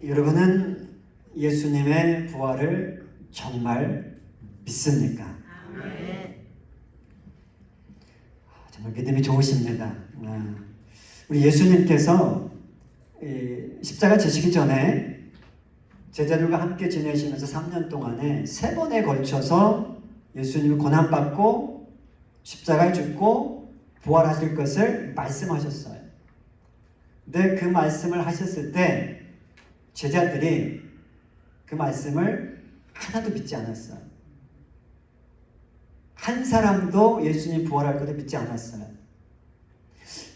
여러분은 예수님의 부활을 정말 믿습니까? 정말 믿음이 좋으십니다. 우리 예수님께서 십자가 지시기 전에 제자들과 함께 지내시면서 3년 동안에 3번에 걸쳐서 예수님이 고난받고 십자가에 죽고 부활하실 것을 말씀하셨어요. 근데 그 말씀을 하셨을 때 제자들이 그 말씀을 하나도 믿지 않았어요. 한 사람도 예수님 부활할 것을 믿지 않았어요.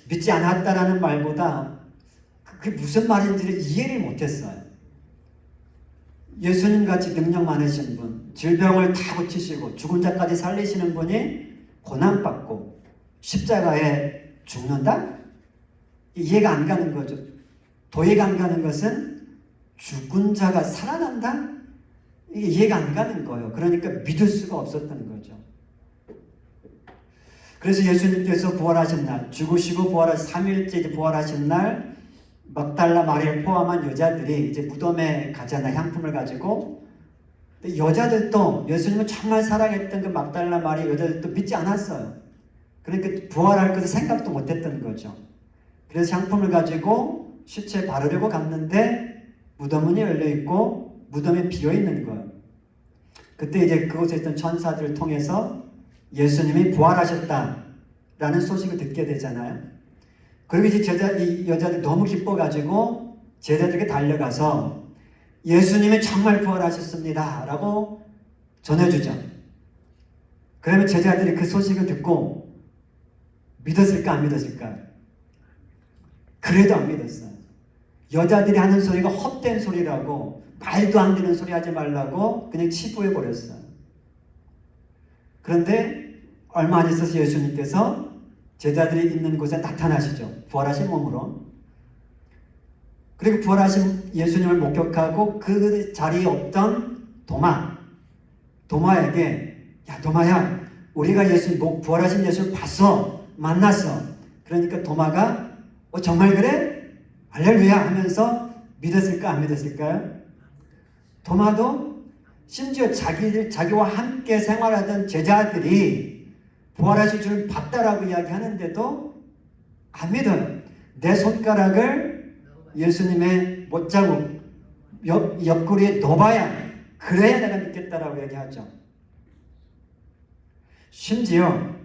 믿지 않았다라는 말보다 그게 무슨 말인지를 이해를 못했어요. 예수님같이 능력 많으신 분, 질병을 다 고치시고 죽은 자까지 살리시는 분이 고난받고 십자가에 죽는다? 이해가 안 가는 거죠. 도의가 안 가는 것은 죽은 자가 살아난다? 이게 이해가 안 가는 거예요. 그러니까 믿을 수가 없었던 거죠. 그래서 예수님께서 부활하신 날, 죽으시고 부활하신 3일째 부활하신 날 막달라 마리아를 포함한 여자들이 이제 무덤에 가잖아, 향품을 가지고. 근데 여자들도 예수님을 정말 사랑했던 그 막달라 마리아 여자들도 믿지 않았어요. 그러니까 부활할 것을 생각도 못했던 거죠. 그래서 향품을 가지고 시체에 바르려고 갔는데 무덤문이 열려있고 무덤에 비어있는 거예요. 그때 이제 그곳에 있던 천사들을 통해서 예수님이 부활하셨다라는 소식을 듣게 되잖아요. 그리고 이제 이 여자들이 너무 기뻐가지고 제자들에게 달려가서 예수님이 정말 부활하셨습니다 라고 전해주죠. 그러면 제자들이 그 소식을 듣고 믿었을까 안 믿었을까요? 그래도 안 믿었어요. 여자들이 하는 소리가 헛된 소리라고, 말도 안 되는 소리 하지 말라고 그냥 치부해버렸어요. 그런데 얼마 안 있어서 예수님께서 제자들이 있는 곳에 나타나시죠. 부활하신 몸으로. 그리고 부활하신 예수님을 목격하고 그 자리에 없던 도마에게, 야 도마야, 우리가 부활하신 예수를 봤어, 만났어. 그러니까 도마가 정말 그래? 할렐루야 하면서 믿었을까 안 믿었을까요? 도마도 심지어 자기와 함께 생활하던 제자들이 부활하실 줄 봤다라고 이야기하는데도 안 믿어요. 내 손가락을 예수님의 못자국 옆구리에 넣어봐야 그래야 내가 믿겠다라고 얘기하죠. 심지어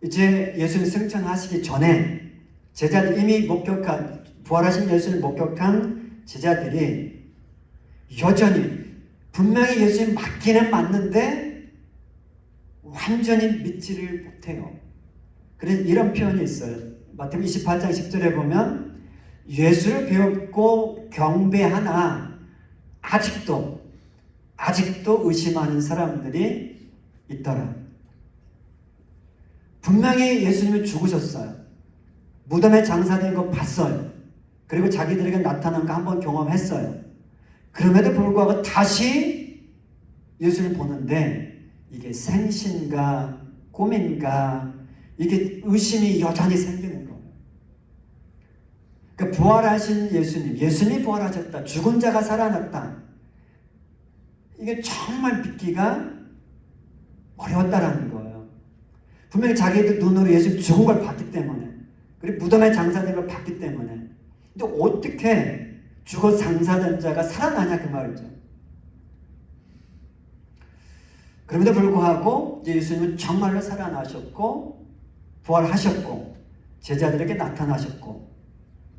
이제 예수님 승천하시기 전에 제자들 이미 부활하신 예수님 목격한 제자들이 여전히 분명히 예수님 맞기는 맞는데 완전히 믿지를 못해요. 그래서 이런 표현이 있어요. 마태복음 28장 10절에 보면 예수를 배웠고 경배하나 아직도 의심하는 사람들이 있더라. 분명히 예수님이 죽으셨어요. 무덤에 장사된 거 봤어요. 그리고 자기들에게 나타난 거 한번 경험했어요. 그럼에도 불구하고 다시 예수를 보는데 이게 생신가 꿈인가 이게 의심이 여전히 생기는 거예요. 그러니까 부활하신 예수님이 부활하셨다. 죽은 자가 살아났다. 이게 정말 믿기가 어려웠다라는 거예요. 분명히 자기들 눈으로 예수님 죽은 걸 봤기 때문에, 그리고 무덤에 장사된 걸 봤기 때문에. 근데 어떻게 죽어 장사된 자가 살아나냐 그 말이죠. 그럼에도 불구하고 이제 예수님은 정말로 살아나셨고 부활하셨고 제자들에게 나타나셨고,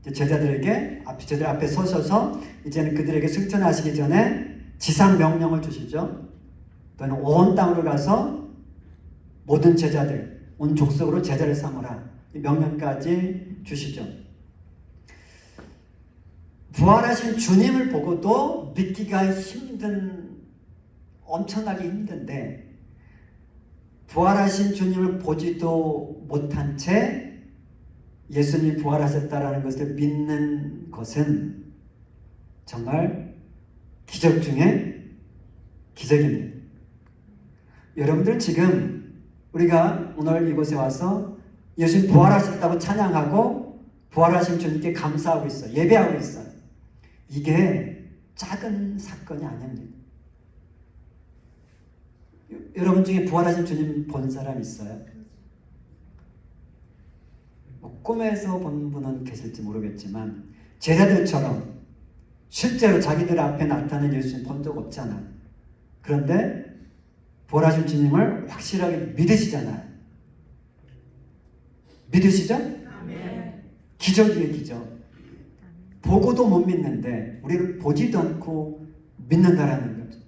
이제 제자들 앞에 서셔서 이제는 그들에게 승천하시기 전에 지상 명령을 주시죠. 너는 온 땅으로 가서 모든 제자들, 온 족속으로 제자를 삼으라. 이 명령까지 주시죠. 부활하신 주님을 보고도 믿기가 엄청나게 힘든데, 부활하신 주님을 보지도 못한 채 예수님이 부활하셨다라는 것을 믿는 것은 정말 기적 중에 기적입니다. 여러분들 지금 우리가 오늘 이곳에 와서 예수님 부활하셨다고 찬양하고 부활하신 주님께 감사하고 있어요. 예배하고 있어요. 이게 작은 사건이 아닙니다. 여러분 중에 부활하신 주님 본 사람 있어요? 꿈에서 본 분은 계실지 모르겠지만 제자들처럼 실제로 자기들 앞에 나타난 예수님 본 적 없잖아요. 그런데 부활하신 주님을 확실하게 믿으시잖아요. 믿으시죠? 아멘. 기적이에요, 기적. 보고도 못 믿는데 우리를 보지도 않고 믿는다라는 거죠.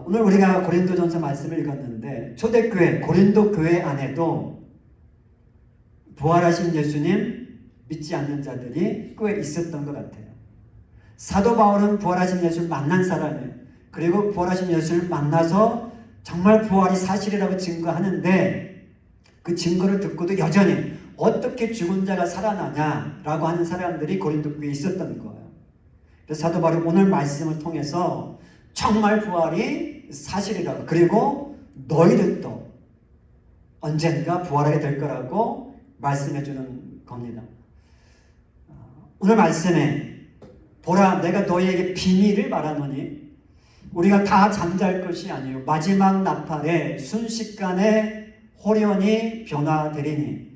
오늘 우리가 고린도전서 말씀을 읽었는데 초대교회 고린도 교회 안에도 부활하신 예수님 믿지 않는 자들이 꽤 있었던 것 같아요. 사도 바울은 부활하신 예수를 만난 사람이에요. 그리고 부활하신 예수를 만나서 정말 부활이 사실이라고 증거하는데 그 증거를 듣고도 여전히 어떻게 죽은 자가 살아나냐라고 하는 사람들이 고린도 교회에 있었던 거예요. 그래서 사도 바울이 오늘 말씀을 통해서 정말 부활이 사실이라고, 그리고 너희들도 언젠가 부활하게 될 거라고 말씀해 주는 겁니다. 오늘 말씀에 보라 내가 너희에게 비밀을 말하노니 우리가 다 잠잘 것이 아니요 마지막 나팔에 순식간에 호련히 변화되리니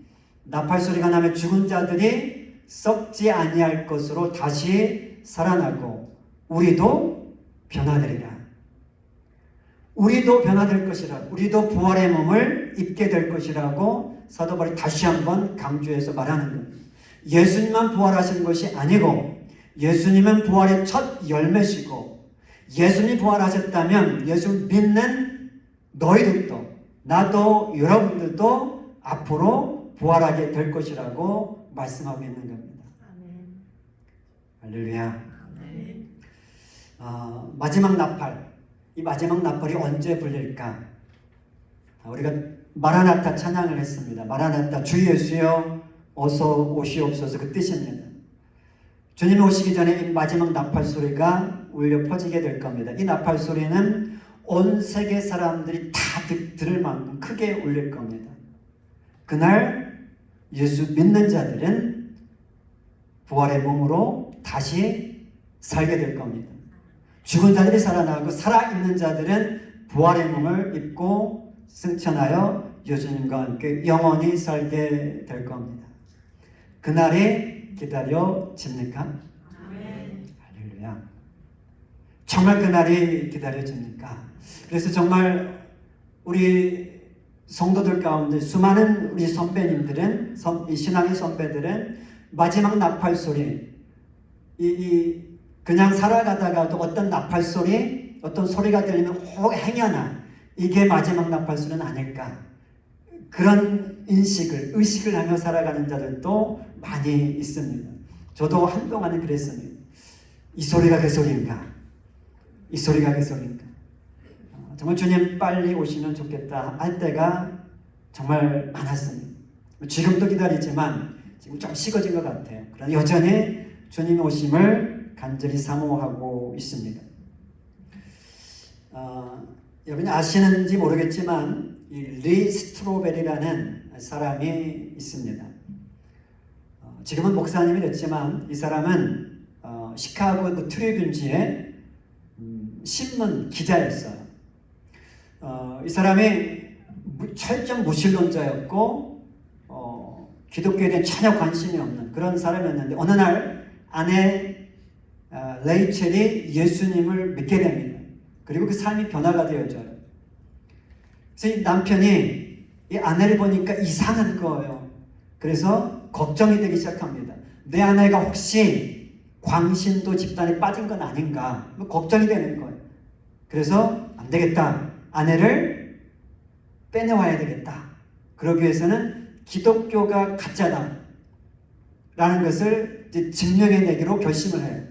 나팔 소리가 나면 죽은 자들이 썩지 아니할 것으로 다시 살아나고 우리도 변화되리라. 우리도 변화될 것이라. 우리도 부활의 몸을 입게 될 것이라고 사도 바울이 다시 한번 강조해서 말하는 겁니다. 예수님만 부활하신 것이 아니고 예수님은 부활의 첫 열매시고 예수님이 부활하셨다면 예수 믿는 너희들도 나도 여러분들도 앞으로 부활하게 될 것이라고 말씀하고 있는 겁니다. 아멘. 할렐루야. 아멘. 마지막 나팔, 이 마지막 나팔이 언제 불릴까? 우리가 마라나타 찬양을 했습니다. 마라나타 주 예수여 어서 오시옵소서 그 뜻입니다. 주님이 오시기 전에 이 마지막 나팔 소리가 울려 퍼지게 될 겁니다. 이 나팔 소리는 온 세계 사람들이 다 들을 만큼 크게 울릴 겁니다. 그날 예수 믿는 자들은 부활의 몸으로 다시 살게 될 겁니다. 죽은 자들이 살아나고 살아있는 자들은 부활의 몸을 입고 승천하여 예수님과 함께 영원히 살게 될 겁니다. 그날이 기다려집니까? 아멘. 할렐루야. 정말 그날이 기다려집니까? 그래서 정말 우리 성도들 가운데 수많은 우리 선배님들은, 이 신앙의 선배들은 마지막 나팔 소리, 그냥 살아가다가도 어떤 나팔 소리, 어떤 소리가 들리면 혹 행여나 이게 마지막 나팔 소리는 아닐까, 그런 의식을 하며 살아가는 자들도 많이 있습니다. 저도 한동안은 그랬습니다. 이 소리가 그 소리인가? 이 소리가 그 소리인가? 정말 주님 빨리 오시면 좋겠다 할 때가 정말 많았습니다. 지금도 기다리지만 지금 좀 식어진 것 같아요. 그러나 여전히 주님 오심을 간절히 사모하고 있습니다. 여러분이 아시는지 모르겠지만 이 리 스트로벨이라는 사람이 있습니다. 지금은 목사님이 됐지만 이 사람은 시카고 그 트리뷴지의 신문 기자였어요. 이 사람이 철저한 무신론자였고 기독교에 대한 전혀 관심이 없는 그런 사람이었는데 어느 날 아내 레이첼이 예수님을 믿게 됩니다. 그리고 그 삶이 변화가 되어져요. 그래서 이 남편이 이 아내를 보니까 이상한 거예요. 그래서 걱정이 되기 시작합니다. 내 아내가 혹시 광신도 집단에 빠진 건 아닌가 걱정이 되는 거예요. 그래서 안 되겠다. 아내를 빼내와야 되겠다. 그러기 위해서는 기독교가 가짜다 라는 것을 이제 증명해내기로 결심을 해요.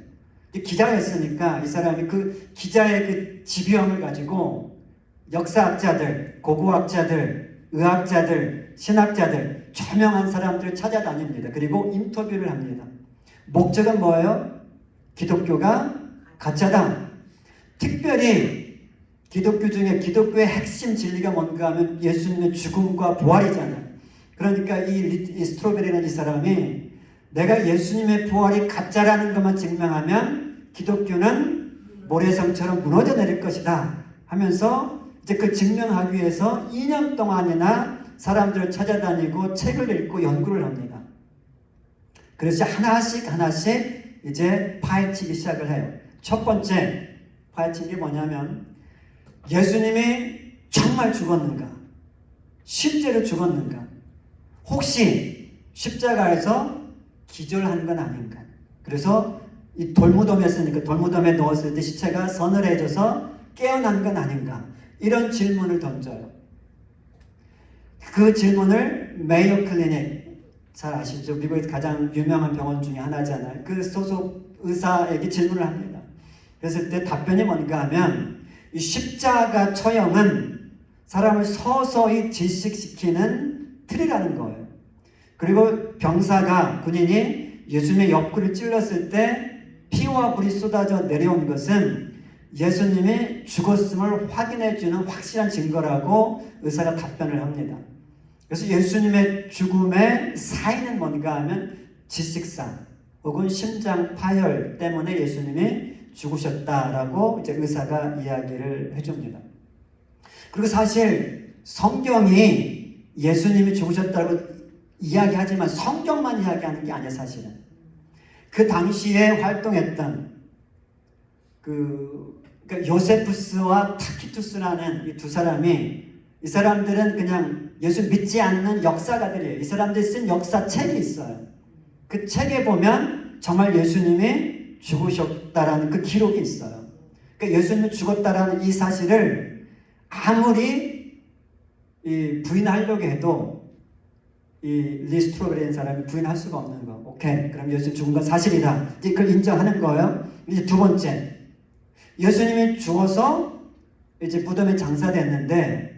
기자였으니까 이 사람이 그 기자의 그 집요함을 가지고 역사학자들, 고고학자들, 의학자들, 신학자들, 저명한 사람들을 찾아다닙니다. 그리고 인터뷰를 합니다. 목적은 뭐예요? 기독교가 가짜다. 특별히 기독교 중에 기독교의 핵심 진리가 뭔가 하면 예수님의 죽음과 부활이잖아요. 그러니까 이 스트로벨이라는 이 사람이 내가 예수님의 부활이 가짜라는 것만 증명하면 기독교는 모래성처럼 무너져 내릴 것이다 하면서 이제 그 증명하기 위해서 2년 동안이나 사람들을 찾아다니고 책을 읽고 연구를 합니다. 그래서 하나씩 이제 파헤치기 시작을 해요. 첫 번째 파헤친 게 뭐냐면 예수님이 정말 죽었는가? 실제로 죽었는가? 혹시 십자가에서 기절한 건 아닌가? 그래서 이 돌무덤이었으니까 돌무덤에 넣었을 때 시체가 서늘해져서 깨어난 건 아닌가? 이런 질문을 던져요. 그 질문을 메이오 클리닉, 잘 아시죠? 미국에서 가장 유명한 병원 중에 하나잖아요. 그 소속 의사에게 질문을 합니다. 그랬을 때 답변이 뭔가 하면 이 십자가 처형은 사람을 서서히 질식시키는 틀이라는 거예요. 그리고 병사가, 군인이 예수님의 옆구리를 찔렀을 때 피와 불이 쏟아져 내려온 것은 예수님이 죽었음을 확인해주는 확실한 증거라고 의사가 답변을 합니다. 그래서 예수님의 죽음의 사인은 뭔가 하면 질식사 혹은 심장 파열 때문에 예수님이 죽으셨다라고 이제 의사가 이야기를 해줍니다. 그리고 사실 성경이 예수님이 죽으셨다고 이야기하지만 성경만 이야기하는 게 아니에요, 사실은. 그 당시에 활동했던 그러니까 요세푸스와 타키투스라는 이 두 사람이, 이 사람들은 그냥 예수 믿지 않는 역사가들이에요. 이 사람들이 쓴 역사책이 있어요. 그 책에 보면 정말 예수님이 죽으셨다라는 그 기록이 있어요. 그러니까 예수님이 죽었다라는 이 사실을 아무리 부인하려고 해도 이 리스트로베라는 사람이 부인할 수가 없는 거. 오케이, 그럼 예수님 죽은 건 사실이다. 이제 그걸 인정하는 거예요. 이제 두 번째, 예수님이 죽어서 이제 무덤에 장사됐는데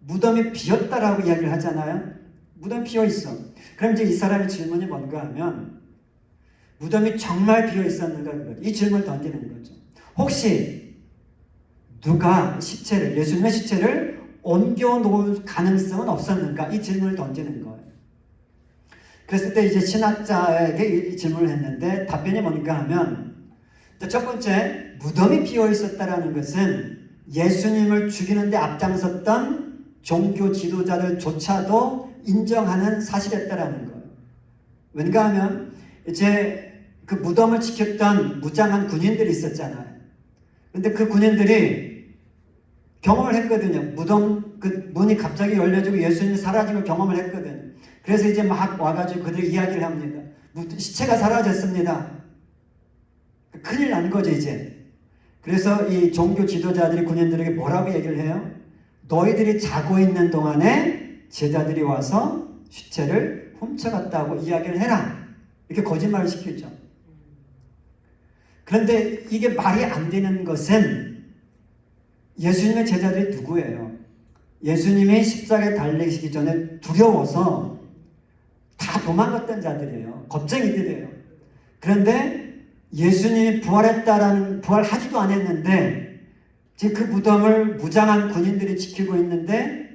무덤이 비었다라고 이야기를 하잖아요. 무덤이 비어 있어. 그럼 이제 이 사람의 질문이 뭔가 하면 무덤이 정말 비어 있었는가? 이 질문을 던지는 거죠. 혹시 누가 시체를, 예수님의 시체를 옮겨 놓을 가능성은 없었는가? 이 질문을 던지는 거예요. 그랬을 때 이제 신학자에게 이 질문을 했는데 답변이 뭔가 하면 첫 번째, 무덤이 비어 있었다라는 것은 예수님을 죽이는데 앞장섰던 종교 지도자들조차도 인정하는 사실이었다라는 거예요. 왠가 하면 이제 그 무덤을 지켰던 무장한 군인들이 있었잖아요. 근데 그 군인들이 경험을 했거든요. 무덤 그 문이 갑자기 열려지고 예수님이 사라진 걸 경험을 했거든요. 그래서 이제 막 와가지고 그들이 이야기를 합니다. 시체가 사라졌습니다. 큰일 난 거죠, 이제. 그래서 이 종교 지도자들이 군인들에게 뭐라고 얘기를 해요? 너희들이 자고 있는 동안에 제자들이 와서 시체를 훔쳐갔다고 이야기를 해라. 이렇게 거짓말을 시키죠. 그런데 이게 말이 안 되는 것은 예수님의 제자들이 누구예요? 예수님이 십자가에 달리시기 전에 두려워서 다 도망갔던 자들이에요. 겁쟁이들이에요. 그런데 예수님이 부활하지도 않았는데 지금 그 무덤을 무장한 군인들이 지키고 있는데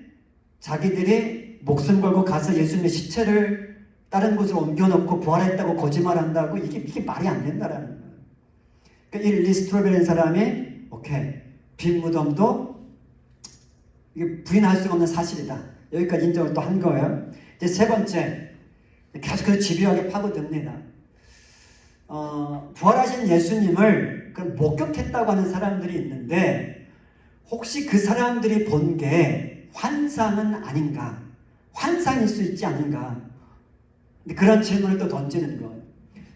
자기들이 목숨 걸고 가서 예수님의 시체를 다른 곳으로 옮겨놓고 부활했다고 거짓말한다고 이게 말이 안 된다라는 거예요. 그러니까 이 리스트로베라는 사람이 오케이, 빈 무덤도 이게 부인할 수가 없는 사실이다. 여기까지 인정을 또 한 거예요. 이제 세 번째, 계속해서 집요하게 파고듭니다. 부활하신 예수님을 목격했다고 하는 사람들이 있는데 혹시 그 사람들이 본 게 환상은 아닌가? 환상일 수 있지 않은가? 그런 질문을 또 던지는 거예요.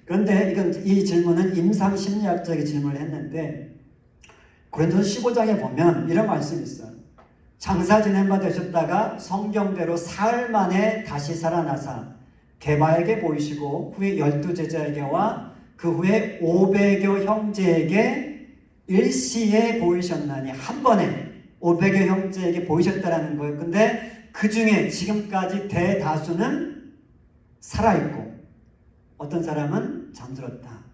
그런데 이 질문은 임상심리학자에게 질문을 했는데 고린도서 15장에 보면 이런 말씀이 있어요. 장사 지낸 바 되셨다가 성경대로 사흘 만에 다시 살아나사 게바에게 보이시고 후에 12제자에게와 그 후에 500여 형제에게 일시에 보이셨나니, 한 번에 500여 형제에게 보이셨다라는 거예요. 근데 그 중에 지금까지 대다수는 살아있고 어떤 사람은 잠들었다.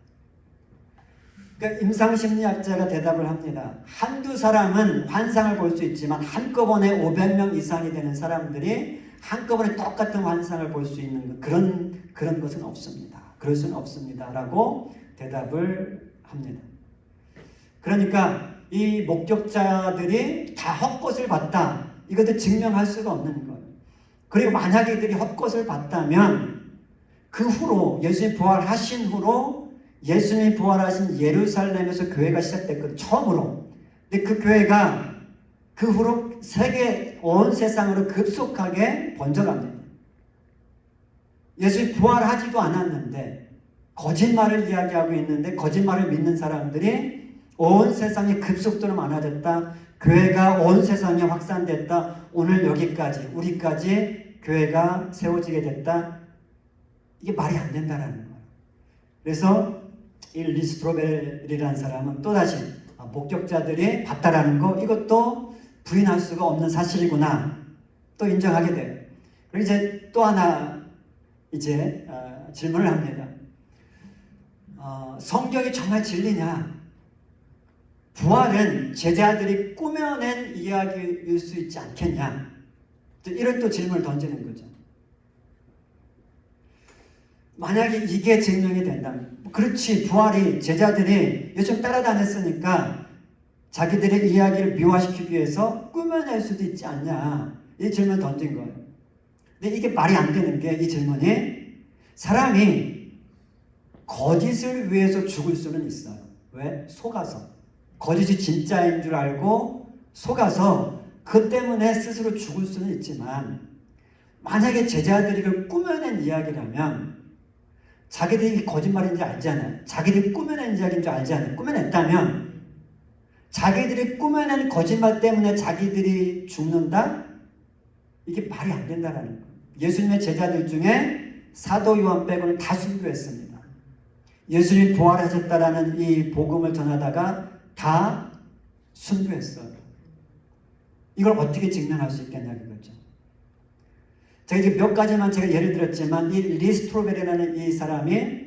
그러니까 임상심리학자가 대답을 합니다. 한두 사람은 환상을 볼 수 있지만 한꺼번에 500명 이상이 되는 사람들이 한꺼번에 똑같은 환상을 볼 수 있는 그런 것은 없습니다. 그럴 수는 없습니다라고 대답을 합니다. 그러니까 이 목격자들이 다 헛것을 봤다. 이것도 증명할 수가 없는 거예요. 그리고 만약에 이들이 헛것을 봤다면 그 후로 예수님 부활하신 후로 예수님이 부활하신 예루살렘에서 교회가 시작됐거든요. 처음으로. 근데 그 교회가 그 후로 세계 온 세상으로 급속하게 번져갑니다. 예수님이 부활하지도 않았는데 거짓말을 이야기하고 있는데 거짓말을 믿는 사람들이 온 세상에 급속도로 많아졌다. 교회가 온 세상에 확산됐다. 오늘 여기까지 우리까지 교회가 세워지게 됐다. 이게 말이 안 된다라는 거예요. 그래서 이 리스트로벨이라는 사람은 또다시 목격자들이 봤다라는 거 이것도 부인할 수가 없는 사실이구나 또 인정하게 돼요. 그리고 이제 또 하나 이제 질문을 합니다. 성경이 정말 진리냐? 부활은 제자들이 꾸며낸 이야기일 수 있지 않겠냐? 이런 또 질문을 던지는 거죠. 만약에 이게 증명이 된다면 그렇지 부활이 제자들이 요즘 따라다녔으니까 자기들의 이야기를 미화시키기 위해서 꾸며낼 수도 있지 않냐 이 질문을 던진 거예요. 근데 이게 말이 안 되는 게 이 질문이 사람이 거짓을 위해서 죽을 수는 있어요. 왜? 속아서 거짓이 진짜인 줄 알고 속아서 그 때문에 스스로 죽을 수는 있지만 만약에 제자들이 그걸 꾸며낸 이야기라면 자기들이 거짓말인지 알잖아요. 자기들이 꾸며낸 이야기인 줄 알잖아요. 꾸며냈다면 자기들이 꾸며낸 거짓말 때문에 자기들이 죽는다? 이게 말이 안 된다라는 거예요. 예수님의 제자들 중에 사도 요한 빼고는 다 순교했습니다. 예수님이 부활하셨다라는 이 복음을 전하다가 다 순교했어요. 이걸 어떻게 증명할 수 있겠냐 그거죠. 제가 이제 몇 가지만 제가 예를 들었지만 이 리스트로벨이라는 이 사람이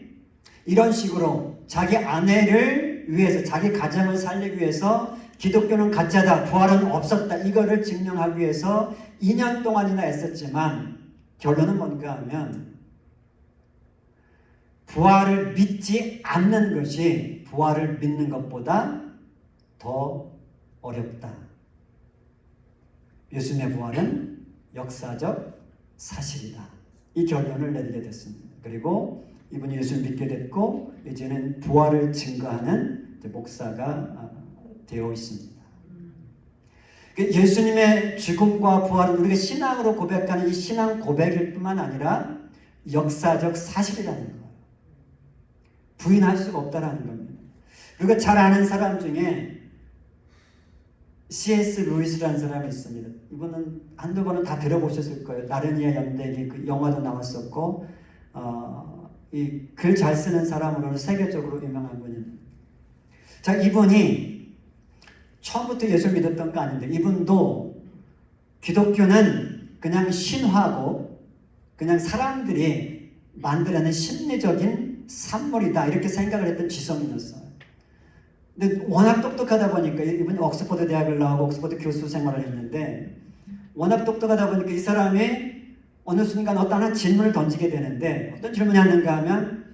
이런 식으로 자기 아내를 위해서 자기 가정을 살리기 위해서 기독교는 가짜다, 부활은 없었다 이거를 증명하기 위해서 2년 동안이나 애썼지만 결론은 뭔가 하면 부활을 믿지 않는 것이 부활을 믿는 것보다 더 어렵다. 예수님의 부활은 역사적 사실이다. 이 결론을 내리게 됐습니다. 그리고 이분이 예수를 믿게 됐고 이제는 부활을 증거하는 목사가 되어 있습니다. 예수님의 죽음과 부활은 우리가 신앙으로 고백하는 이 신앙 고백일 뿐만 아니라 역사적 사실이라는 거예요. 부인할 수가 없다라는 겁니다. 우리가 잘 아는 사람 중에 C.S. 루이스라는 사람이 있습니다. 이분은 한두 번은 다 들어보셨을 거예요. 나르니아 연대기 그 영화도 나왔었고 이 글 잘 쓰는 사람으로는 세계적으로 유명한 분입니다. 자, 이분이 처음부터 예수를 믿었던 거 아닌데 이분도 기독교는 그냥 신화고 그냥 사람들이 만들어낸 심리적인 산물이다 이렇게 생각을 했던 지성인이었어요. 근데 워낙 똑똑하다 보니까 이분이 옥스퍼드 대학을 나오고 옥스퍼드 교수 생활을 했는데 워낙 똑똑하다 보니까 이 사람이 어느 순간 어떤 한 질문을 던지게 되는데 어떤 질문이 하는가 하면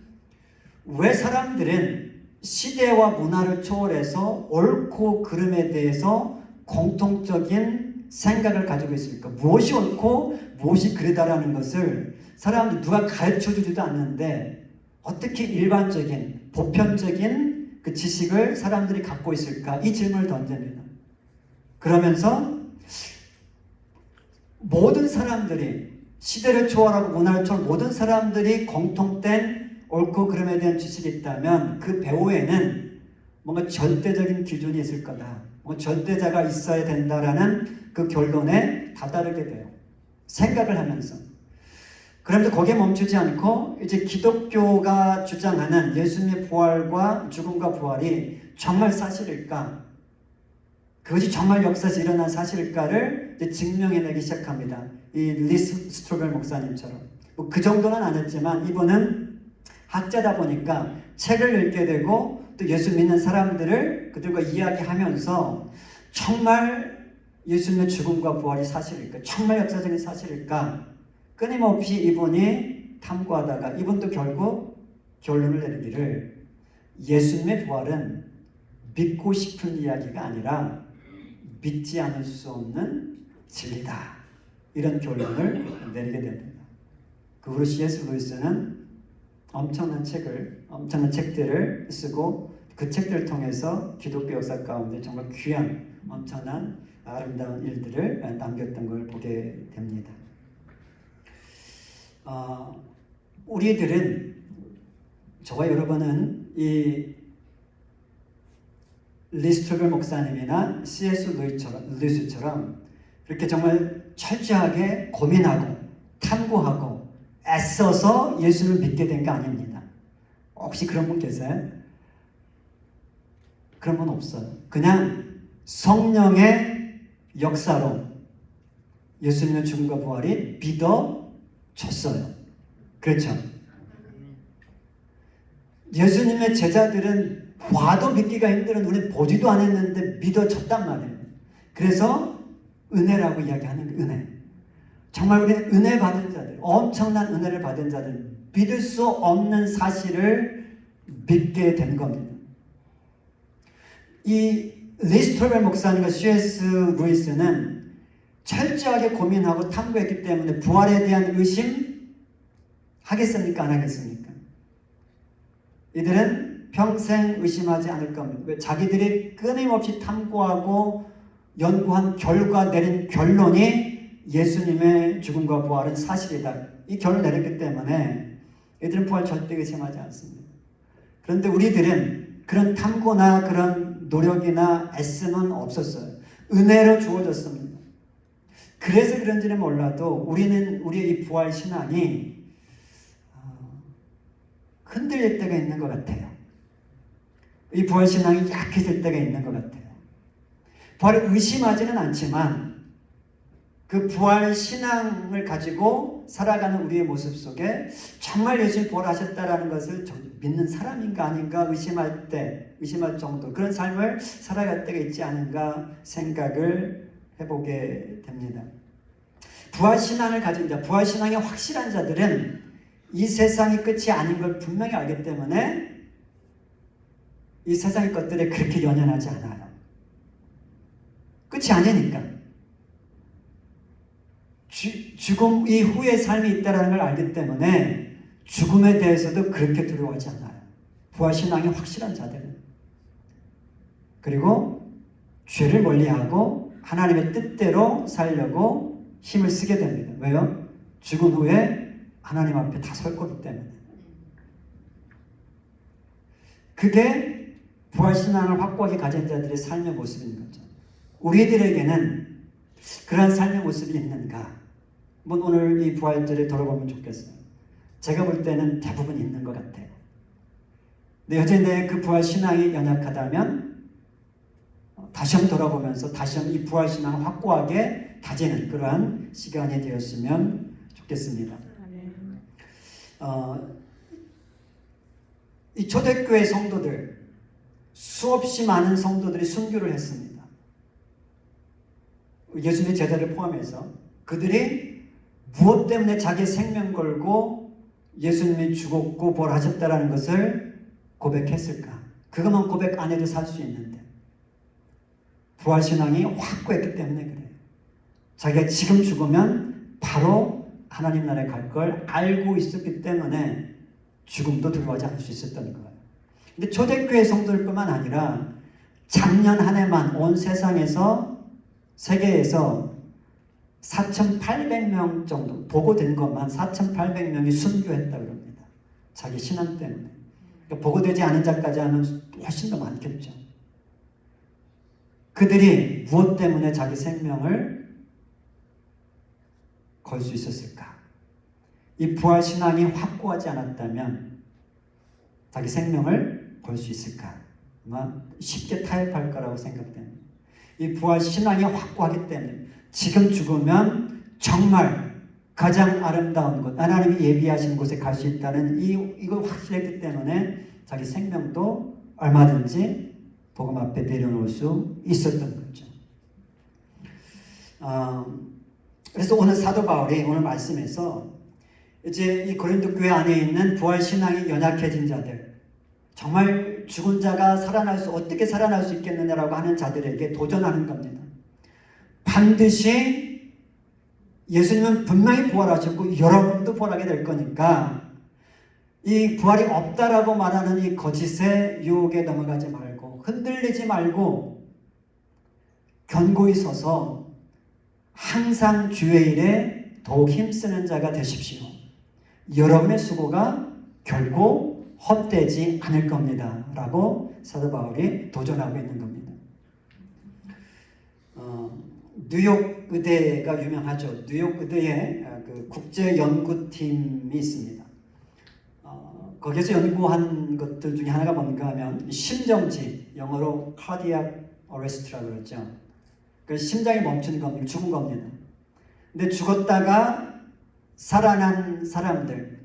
왜 사람들은 시대와 문화를 초월해서 옳고 그름에 대해서 공통적인 생각을 가지고 있습니까? 무엇이 옳고 무엇이 그르다라는 것을 사람들 누가 가르쳐주지도 않는데 어떻게 일반적인 보편적인 그 지식을 사람들이 갖고 있을까? 이 질문을 던집니다. 그러면서 모든 사람들이 시대를 초월하고 문화를 초월 모든 사람들이 공통된 옳고 그름에 대한 지식이 있다면 그 배후에는 뭔가 절대적인 기준이 있을 거다. 절대자가 있어야 된다라는 그 결론에 다다르게 돼요. 생각을 하면서. 그러면서 거기에 멈추지 않고 이제 기독교가 주장하는 예수님의 부활과 죽음과 부활이 정말 사실일까? 그것이 정말 역사에서 일어난 사실일까를 이제 증명해내기 시작합니다. 이 리스트로벨 목사님처럼. 뭐 그 정도는 안 했지만 이분은 학자다 보니까 책을 읽게 되고 또 예수 믿는 사람들을 그들과 이야기하면서 정말 예수님의 죽음과 부활이 사실일까? 정말 역사적인 사실일까? 끊임없이 이분이 탐구하다가 이분도 결국 결론을 내리기를 예수님의 부활은 믿고 싶은 이야기가 아니라 믿지 않을 수 없는 진리다. 이런 결론을 내리게 됩니다. 그 후로 C.S. 루이스는 엄청난 책들을 쓰고 그 책들을 통해서 기독교 역사 가운데 정말 귀한 엄청난 아름다운 일들을 남겼던 걸 보게 됩니다. 우리들은 저와 여러분은 이 리스트로벨 목사님이나 C.S. 루이스처럼 그렇게 정말 철저하게 고민하고 탐구하고 애써서 예수를 믿게 된 게 아닙니다. 혹시 그런 분 계세요? 그런 분 없어요. 그냥 성령의 역사로 예수님의 죽음과 부활이 믿어졌어요. 그렇죠? 예수님의 제자들은 봐도 믿기가 힘들은 우리는 보지도 않았는데 믿어졌단 말이에요. 그래서 은혜라고 이야기하는 그 은혜. 정말 우리는 은혜 받은 자들, 엄청난 은혜를 받은 자들, 믿을 수 없는 사실을 믿게 된 겁니다. 이 리스토벨 목사님과 C.S. 루이스는 철저하게 고민하고 탐구했기 때문에 부활에 대한 의심 하겠습니까? 안 하겠습니까? 이들은 평생 의심하지 않을 겁니다. 왜? 자기들이 끊임없이 탐구하고 연구한 결과 내린 결론이 예수님의 죽음과 부활은 사실이다. 이 결론을 내렸기 때문에 이들은 부활 절대 의심하지 않습니다. 그런데 우리들은 그런 탐구나 그런 노력이나 애씀은 없었어요. 은혜로 주어졌습니다. 그래서 그런지는 몰라도 우리의 이 부활 신앙이 흔들릴 때가 있는 것 같아요. 이 부활 신앙이 약해질 때가 있는 것 같아요. 부활을 의심하지는 않지만 그 부활 신앙을 가지고 살아가는 우리의 모습 속에 정말 예수님이 부활하셨다라는 것을 믿는 사람인가 아닌가 의심할 정도 그런 삶을 살아갈 때가 있지 않은가 생각을 해보게 됩니다. 부활 신앙을 가진 자, 부활 신앙이 확실한 자들은 이 세상이 끝이 아닌 걸 분명히 알기 때문에 이 세상의 것들에 그렇게 연연하지 않아요. 끝이 아니니까. 죽음 이후의 삶이 있다는 걸 알기 때문에 죽음에 대해서도 그렇게 두려워하지 않아요. 부활신앙이 확실한 자들은. 그리고 죄를 멀리하고 하나님의 뜻대로 살려고 힘을 쓰게 됩니다. 왜요? 죽은 후에 하나님 앞에 다 설 거기 때문에. 그게 부활신앙을 확고하게 가진 자들의 삶의 모습인 거죠. 우리들에게는 그런 삶의 모습이 있는가? 오늘 이 부활절에 돌아보면 좋겠어요. 제가 볼 때는 대부분 있는 것 같아요. 근데 여전히 내 그 부활신앙이 연약하다면 다시 한번 돌아보면서 다시 한번 이 부활신앙을 확고하게 다지는 그러한 시간이 되었으면 좋겠습니다. 이 초대교회 성도들 수없이 많은 성도들이 순교를 했습니다. 예수님의 제자를 포함해서 그들이 무엇 때문에 자기 생명 걸고 예수님이 죽었고 부활하셨다라는 것을 고백했을까? 그것만 고백 안 해도 살 수 있는데 부활신앙이 확고했기 때문에 그래요. 자기가 지금 죽으면 바로 하나님 나라에 갈 걸 알고 있었기 때문에 죽음도 두려워하지 않을 수 있었던 거예요. 근데 초대교회 성도들뿐만 아니라 작년 한 해만 온 세계에서 4,800명 정도 보고된 것만 4,800명이 순교했다고 합니다. 자기 신앙 때문에. 그러니까 보고되지 않은 자까지 하면 훨씬 더 많겠죠. 그들이 무엇 때문에 자기 생명을 걸 수 있었을까? 이 부활신앙이 확고하지 않았다면 자기 생명을 걸 수 있을까? 아마 쉽게 타협할 거라고 생각됩니다. 이 부활신앙이 확고하기 때문에 지금 죽으면 정말 가장 아름다운 곳, 하나님이 예비하신 곳에 갈 수 있다는 이걸 확실했기 때문에 자기 생명도 얼마든지 복음 앞에 내려놓을 수 있었던 거죠. 그래서 오늘 사도 바울이 오늘 말씀에서 이제 이 고린도 교회 안에 있는 부활 신앙이 연약해진 자들, 정말 죽은 자가 어떻게 살아날 수 있겠느냐라고 하는 자들에게 도전하는 겁니다. 반드시 예수님은 분명히 부활하셨고 여러분도 부활하게 될 거니까 이 부활이 없다라고 말하는 이 거짓의 유혹에 넘어가지 말고 흔들리지 말고 견고히 서서 항상 주의 일에 더욱 힘쓰는 자가 되십시오. 여러분의 수고가 결코 헛되지 않을 겁니다. 라고 사도 바울이 도전하고 있는 겁니다. 뉴욕 의대가 유명하죠. 뉴욕 의대에 그 국제연구팀이 있습니다. 거기서 연구한 것들 중에 하나가 뭔가 하면 심정지, 영어로 cardiac arrest라고 그러죠. 그 심장이 멈춘 겁니다. 죽은 겁니다. 근데 죽었다가 살아난 사람들,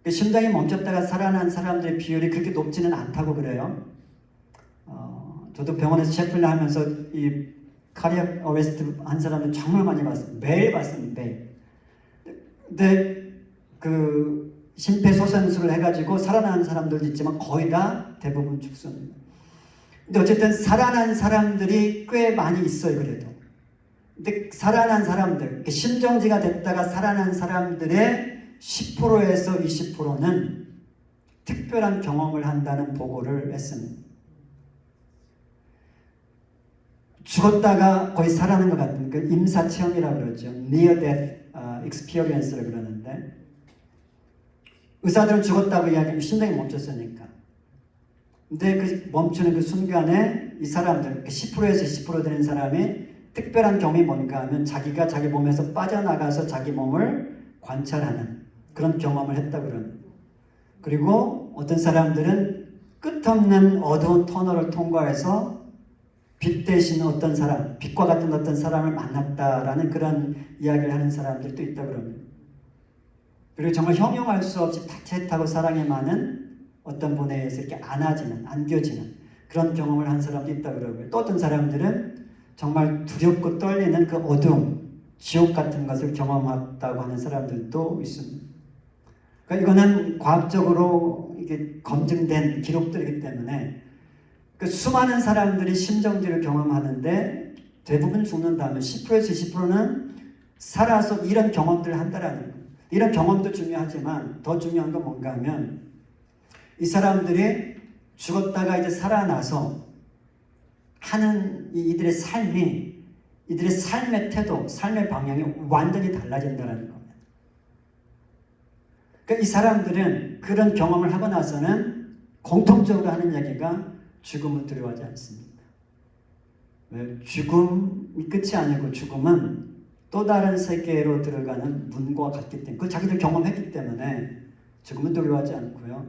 그 심장이 멈췄다가 살아난 사람들의 비율이 그렇게 높지는 않다고 그래요. 저도 병원에서 셰플을 하면서 이 카디악 어레스트 한 사람을 정말 많이 봤어요. 매일 봤습니다. 매일. 근데 그 심폐소생술을 해가지고 살아난 사람들도 있지만 거의 다 대부분 죽습니다. 근데 어쨌든 살아난 사람들이 꽤 많이 있어요. 그래도. 근데 살아난 사람들, 심정지가 됐다가 살아난 사람들의 10%에서 20%는 특별한 경험을 한다는 보고를 했습니다. 죽었다가 거의 살아난 것 같은 그 임사체험이라고 그러죠. Near Death Experience라고 그러는데 의사들은 죽었다고 이야기하면 심장이 멈췄으니까. 근데 그 멈추는 그 순간에 이 사람들, 10%에서 20% 되는 사람이 특별한 경험이 뭔가 하면 자기가 자기 몸에서 빠져나가서 자기 몸을 관찰하는 그런 경험을 했다고 그럽니다. 그리고 어떤 사람들은 끝없는 어두운 터널을 통과해서 빛 대신 어떤 사람, 빛과 같은 어떤 사람을 만났다라는 그런 이야기를 하는 사람들도 있다고 합니다. 그리고 정말 형용할 수 없이 타채타고 사랑에 많은 어떤 분에 의해서 이렇게 안겨지는 그런 경험을 한 사람도 있다고 그러고요. 또 어떤 사람들은 정말 두렵고 떨리는 그 어둠, 지옥 같은 것을 경험했다고 하는 사람들도 있습니다. 그러니까 이거는 과학적으로 이게 검증된 기록들이기 때문에 그 수많은 사람들이 심정지를 경험하는데 대부분 죽는다면 10%에서 20%는 살아서 이런 경험들을 한다라는 거예요. 이런 경험도 중요하지만 더 중요한 건 뭔가 하면 이 사람들이 죽었다가 이제 살아나서 하는 이들의 삶이 이들의 삶의 태도, 삶의 방향이 완전히 달라진다는 겁니다. 그러니까 이 사람들은 그런 경험을 하고 나서는 공통적으로 하는 얘기가 죽음을 두려워하지 않습니다. 왜? 죽음이 끝이 아니고 죽음은 또 다른 세계로 들어가는 문과 같기 때문에 그 자기들 경험했기 때문에 죽음은 두려워하지 않고요.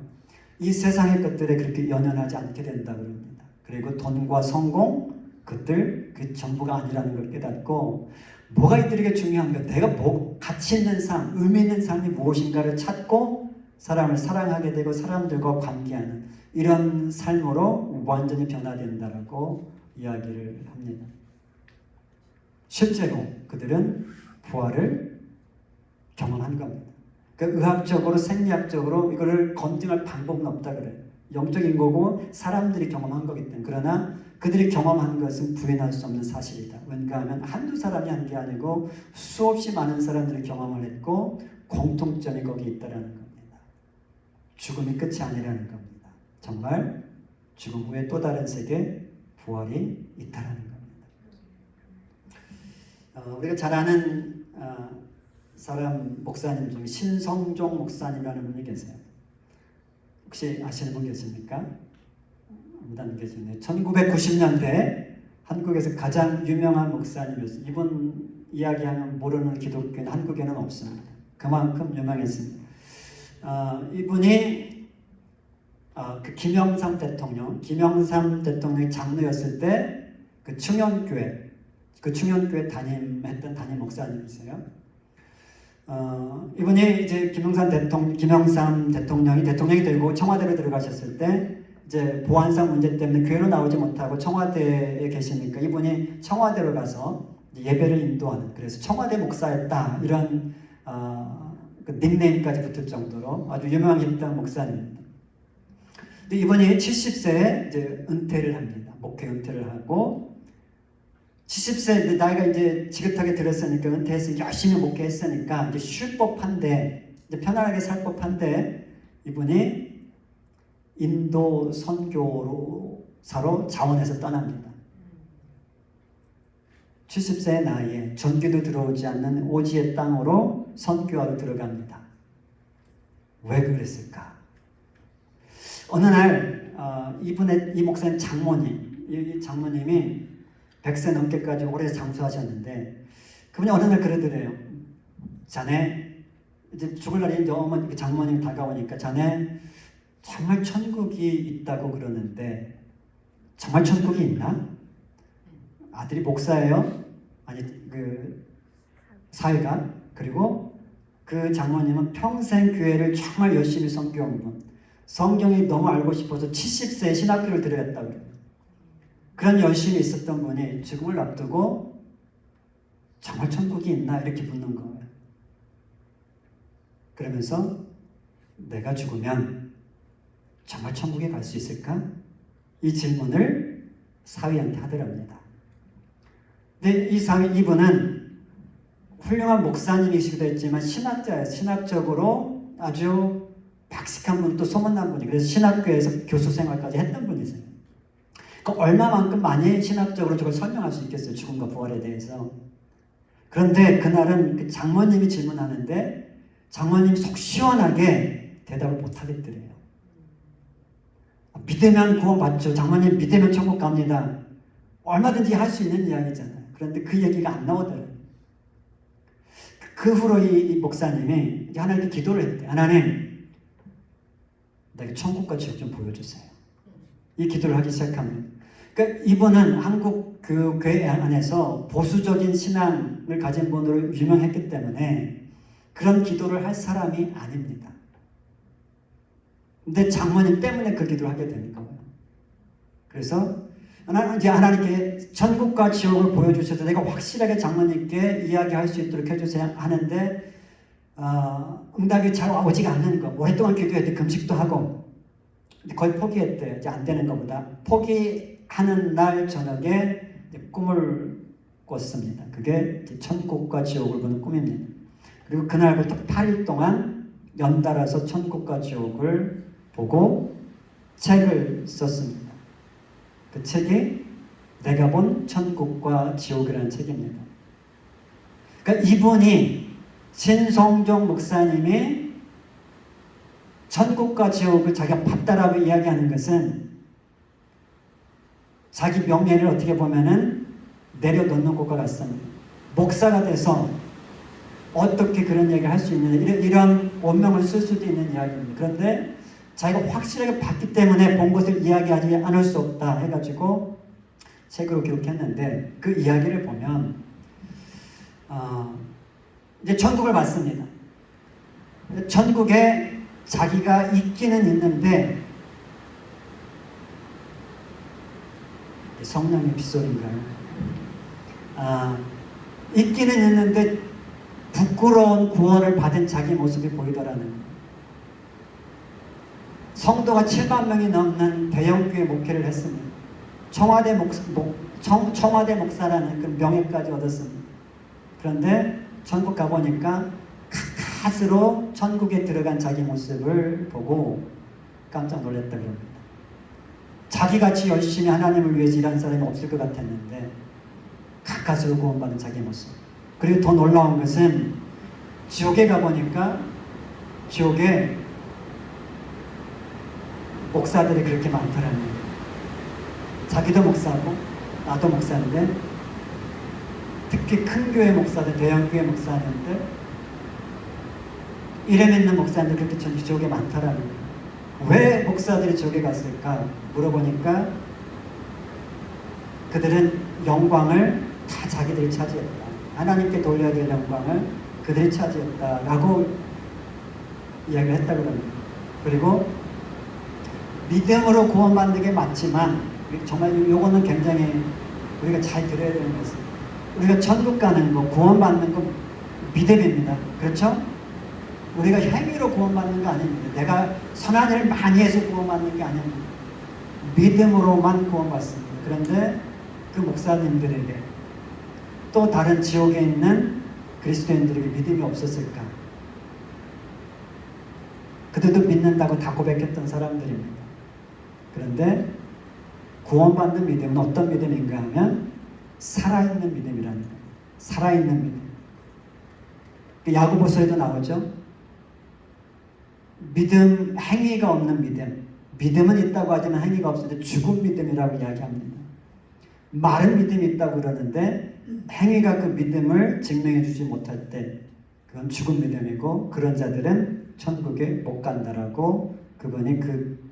이 세상의 것들에 그렇게 연연하지 않게 된다고 합니다. 그리고 돈과 성공, 그들 그 전부가 아니라는 걸 깨닫고 뭐가 이들에게 중요한가? 내가 가치 있는 삶, 의미 있는 삶이 무엇인가를 찾고 사람을 사랑하게 되고 사람들과 관계하는 이런 삶으로 완전히 변화된다라고 이야기를 합니다. 실제로 그들은 부활을 경험한 겁니다. 그러니까 의학적으로, 생리학적으로 이거를 검증할 방법은 없다 그래요. 영적인 거고 사람들이 경험한 거기 때문에. 그러나 그들이 경험한 것은 부인할 수 없는 사실이다. 왜냐 하면 한두 사람이 한 게 아니고 수없이 많은 사람들이 경험을 했고 공통점이 거기에 있다는 겁니다. 죽음이 끝이 아니라는 겁니다. 정말 죽음 후에 또 다른 세계, 부활이 있다는 겁니다. 우리가 잘 아는 사람 목사님 중에 신성종 목사님이라는 분이 계세요. 혹시 아시는 분 계십니까? 아무도 안 계시네요. 1990년대 한국에서 가장 유명한 목사님이었어요. 이분 이야기하면 모르는 기독교는 한국에는 없습니다. 그만큼 유명했습니다. 이분이 그 김영삼 대통령이 장로였을 때 그 충현교회 담임했던 담임 목사님이세요. 이분이 이제 김영삼 대통령이 되고 청와대로 들어가셨을 때 이제 보안상 문제 때문에 교회로 나오지 못하고 청와대에 계시니까 이분이 청와대로 가서 예배를 인도하는, 그래서 청와대 목사였다 이런 그 닉네임까지 붙을 정도로 아주 유명했던 목사입니다. 근데 이번에 70세에 이제 은퇴를 합니다. 목회 은퇴를 하고 70세 나이가 이제 지긋하게 들었으니까 은퇴했으니까 열심히 목회했으니까 이제 쉴 법한데 이제 편안하게 살 법한데 이분이 인도 선교사로 자원해서 떠납니다. 70세의 나이에 전기도 들어오지 않는 오지의 땅으로 선교하러 들어갑니다. 왜 그랬을까? 어느 날 이 목사님 장모님, 이 장모님이 100세 넘게까지 오래 장수하셨는데 그분이 어느 날 그러더래요. 자네 이제 죽을 날이 이제 어머니 장모님 다가오니까 자네 정말 천국이 있다고 그러는데 정말 천국이 있나? 아들이 목사예요? 아니 그 사회가. 그리고 그 장모님은 평생 교회를 정말 열심히 섬겨온 분. 성경이 너무 알고 싶어서 70세에 신학교를 들어갔다고 그래요. 그런 열심히 있었던 분이 죽음을 앞두고 정말 천국이 있나 이렇게 묻는 거예요. 그러면서 내가 죽으면 정말 천국에 갈 수 있을까? 이 질문을 사위한테 하더랍니다. 근데 이분은 훌륭한 목사님이시기도 했지만 신학자예요. 신학적으로 아주 박식한 분, 또 소문난 분이. 그래서 신학교에서 교수 생활까지 했던 분이세요. 그러니까 얼마만큼 많이 신학적으로 저걸 설명할 수 있겠어요. 죽음과 부활에 대해서. 그런데 그날은 그 장모님이 질문하는데 장모님이 속 시원하게 대답을 못하겠더래요. 믿으면 구원받죠. 장모님 믿으면 천국 갑니다. 얼마든지 할 수 있는 이야기잖아요. 그런데 그 얘기가 안 나오더라고요. 그 후로 이 목사님이 하나님께 기도를 했대요. 하나님, 내가 천국과 지옥 좀 보여주세요. 이 기도를 하기 시작합니다. 그러니까 이분은 한국 그 교회 안에서 보수적인 신앙을 가진 분으로 유명했기 때문에 그런 기도를 할 사람이 아닙니다. 근데 장모님 때문에 그 기도를 하게 되는 거예요. 그래서 이제 하나님께 천국과 지옥을 보여주셔서 내가 확실하게 장모님께 이야기할 수 있도록 해주세요 하는데 응답이 잘 오지가 않는 거. 오랫동안 기도했대. 금식도 하고 거의 포기했대. 이제 안 되는 것보다 포기하는 날 저녁에 꿈을 꿨습니다. 그게 천국과 지옥을 보는 꿈입니다. 그리고 그날부터 8일 동안 연달아서 천국과 지옥을 보고 책을 썼습니다. 그 책이 내가 본 천국과 지옥이라는 책입니다. 그러니까 이분이 신성종 목사님이 천국과 지옥을 자기가 봤다라고 이야기하는 것은 자기 명예를 어떻게 보면은 내려놓는 것과 같습니다. 목사가 돼서 어떻게 그런 얘기를 할 수 있느냐 이런 원명을 쓸 수도 있는 이야기입니다. 그런데 자기가 확실하게 봤기 때문에 본 것을 이야기하지 않을 수 없다 해가지고 책으로 기록했는데 그 이야기를 보면 이제 천국을 봤습니다. 천국에 자기가 있기는 있는데 성령의 빗소리인가요? 있기는 있는데 부끄러운 구원을 받은 자기 모습이 보이더라는 거예요. 성도가 7만 명이 넘는 대형교회 목회를 했습니다. 청와대 목사라는 그 명예까지 얻었습니다. 그런데 천국 가보니까 가까스로 천국에 들어간 자기 모습을 보고 깜짝 놀랐다고 합니다. 자기같이 열심히 하나님을 위해서 일하는 사람이 없을 것 같았는데 가까스로 구원받은 자기 모습. 그리고 더 놀라운 것은 지옥에 가보니까 지옥에 목사들이 그렇게 많더라는 거예요. 자기도 목사고 나도 목사인데 특히 큰 교회 목사들, 대형 교회 목사님들 이름 있는 목사님들 그렇게 지옥에 많더라는 거예요. 왜 목사들이 지옥에 갔을까 물어보니까 그들은 영광을 다 자기들이 차지했다. 하나님께 돌려야 될 영광을 그들이 차지했다라고 이야기를 했다고 합니다. 그리고 믿음으로 구원받는 게 맞지만 정말 요거는 굉장히 우리가 잘 들어야 되는 것은 우리가 천국 가는 거, 구원받는 거 믿음입니다. 그렇죠? 우리가 행위로 구원받는 거 아닙니다. 내가 선한 일을 많이 해서 구원받는 게 아닙니다. 믿음으로만 구원받습니다. 그런데 그 목사님들에게 또 다른 지옥에 있는 그리스도인들에게 믿음이 없었을까? 그들도 믿는다고 다 고백했던 사람들입니다. 그런데 구원받는 믿음은 어떤 믿음인가 하면 살아있는 믿음이라는 거예요. 살아있는 믿음. 야고보서에도 나오죠. 믿음, 행위가 없는 믿음. 믿음은 있다고 하지만 행위가 없을 때 죽은 믿음이라고 이야기합니다. 마른 믿음이 있다고 그러는데 행위가 그 믿음을 증명해 주지 못할 때 그건 죽은 믿음이고 그런 자들은 천국에 못 간다라고 그분이 그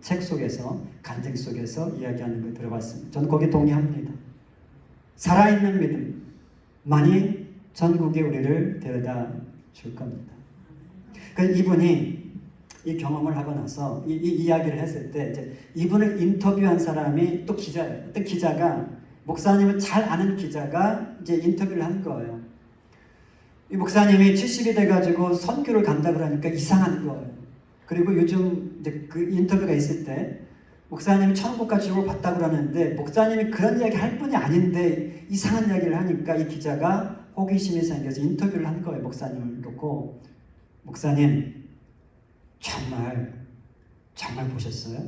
책 속에서 간증 속에서 이야기하는 걸 들어봤습니다. 저는 거기에 동의합니다. 살아있는 믿음만이 천국에 우리를 데려다 줄 겁니다. 그래서 이분이 이 경험을 하고 나서 이 이야기를 했을 때 이제 이분을 인터뷰한 사람이 또 기자예요. 어떤 기자가 목사님을 잘 아는 기자가 이제 인터뷰를 한 거예요. 이 목사님이 70이 돼가지고 선교를 간다 그러니까 이상한 거예요. 그리고 요즘 이제 그 인터뷰가 있을 때 목사님이 천국과 지옥을 봤다 그러는데 목사님이 그런 이야기 할 분이 아닌데 이상한 이야기를 하니까 이 기자가 호기심이 생겨서 인터뷰를 한 거예요. 목사님을 놓고 목사님 정말 보셨어요?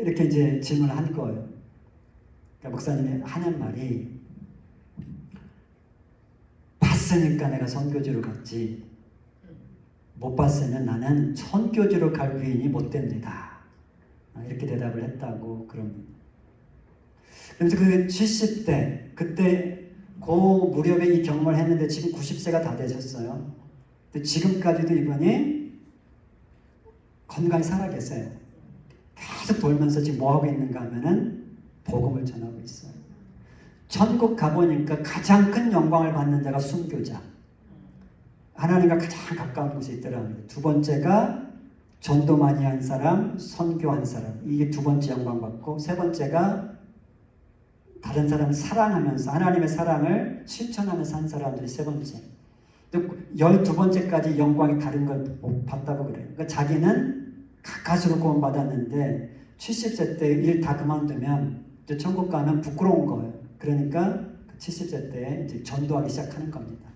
이렇게 이제 질문을 한 거예요. 그러니까 목사님이 하는 말이 봤으니까 내가 선교지로 갔지 못 봤으면 나는 선교지로 갈 위인이 못 됩니다. 이렇게 대답을 했다고 그럽니다. 그래서 그 70대 그때 그 무렵에 이 경험을 했는데 지금 90세가 다 되셨어요. 근데 지금까지도 이분이 건강히 살아계세요. 계속 돌면서 지금 뭐하고 있는가 하면은 복음을 전하고 있어요. 천국 가보니까 가장 큰 영광을 받는 자가 순교자. 하나님과 가장 가까운 곳에 있더라고요. 두 번째가 전도 많이 한 사람, 선교한 사람. 이게 두 번째 영광 받고 세 번째가 다른 사람을 사랑하면서 하나님의 사랑을 실천하면서 한 사람들이 세 번째. 12번째까지 영광이 다른 걸 못 봤다고 그래요. 그러니까 자기는 가까스로 구원받았는데 70세 때 일 다 그만두면 이제 천국 가면 부끄러운 거예요. 그러니까 70세 때 이제 전도하기 시작하는 겁니다.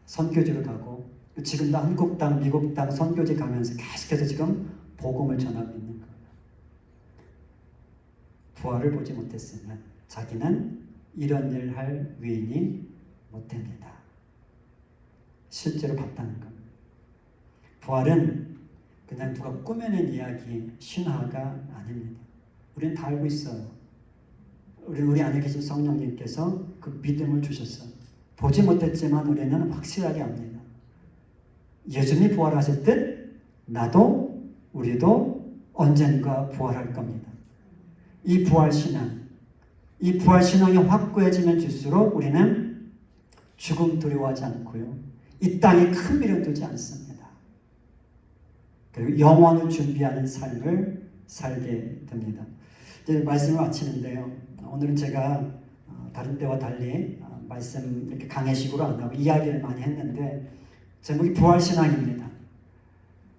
선교지로 가고 지금도 한국 땅, 미국 땅 선교지 가면서 계속해서 지금 복음을 전하고 있는 거예요. 부활을 보지 못했으면 자기는 이런 일을 할 위인이 못 됩니다. 실제로 봤다는 겁니다. 부활은 그냥 누가 꾸며낸 이야기, 신화가 아닙니다. 우리는 다 알고 있어요. 우리 안에 계신 성령님께서 그 믿음을 주셨어요. 보지 못했지만 우리는 확실하게 압니다. 예수님이 부활하실 때 나도 우리도 언젠가 부활할 겁니다. 이 부활신앙이 확고해지면 질수록 우리는 죽음 두려워하지 않고요. 이 땅에 큰 미련 두지 않습니다. 그리고 영원을 준비하는 삶을 살게 됩니다. 이제 말씀을 마치는데요. 오늘은 제가 다른 때와 달리 말씀 이렇게 강해식으로 안 하고 이야기를 많이 했는데 제목이 부활신앙입니다.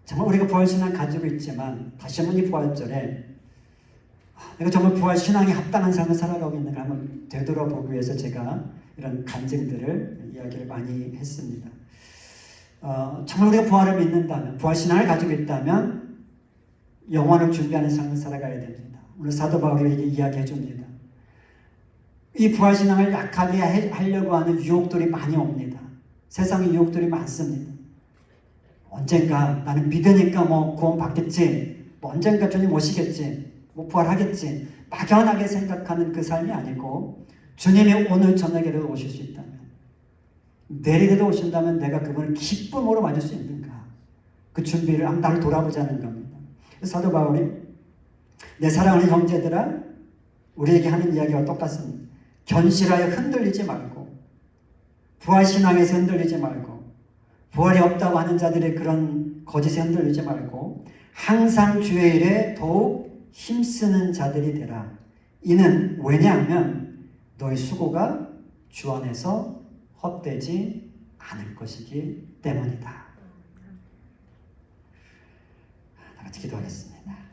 정말 우리가 부활신앙 가지고 있지만 다시 한번 이 부활절에 내가 정말 부활신앙에 합당한 삶을 살아가고 있는가 한번 되돌아보기 위해서 제가 이런 간증들을 이야기를 많이 했습니다. 정말 우리가 부활을 믿는다면 부활신앙을 가지고 있다면 영원을 준비하는 삶을 살아가야 됩니다. 오늘 사도 바울이 이렇게 이야기해 줍니다. 이 부활신앙을 약하게 하려고 하는 유혹들이 많이 옵니다. 세상의 유혹들이 많습니다. 언젠가 나는 믿으니까 구원 받겠지, 언젠가 주님 오시겠지, 부활하겠지, 막연하게 생각하는 그 삶이 아니고 주님이 오늘 저녁에라도 오실 수 있다면, 내일에도 오신다면 내가 그분을 기쁨으로 맞을 수 있는가, 그 준비를 나를 돌아보자는 겁니다. 사도 바울이 내 사랑하는 형제들아 우리에게 하는 이야기와 똑같습니다. 견실하여 흔들리지 말고, 부활신앙에서 흔들리지 말고, 부활이 없다고 하는 자들의 그런 거짓에 흔들리지 말고 항상 주의 일에 더욱 힘쓰는 자들이 되라. 이는 왜냐하면 너희 수고가 주 안에서 헛되지 않을 것이기 때문이다. 다 같이 기도하겠습니다.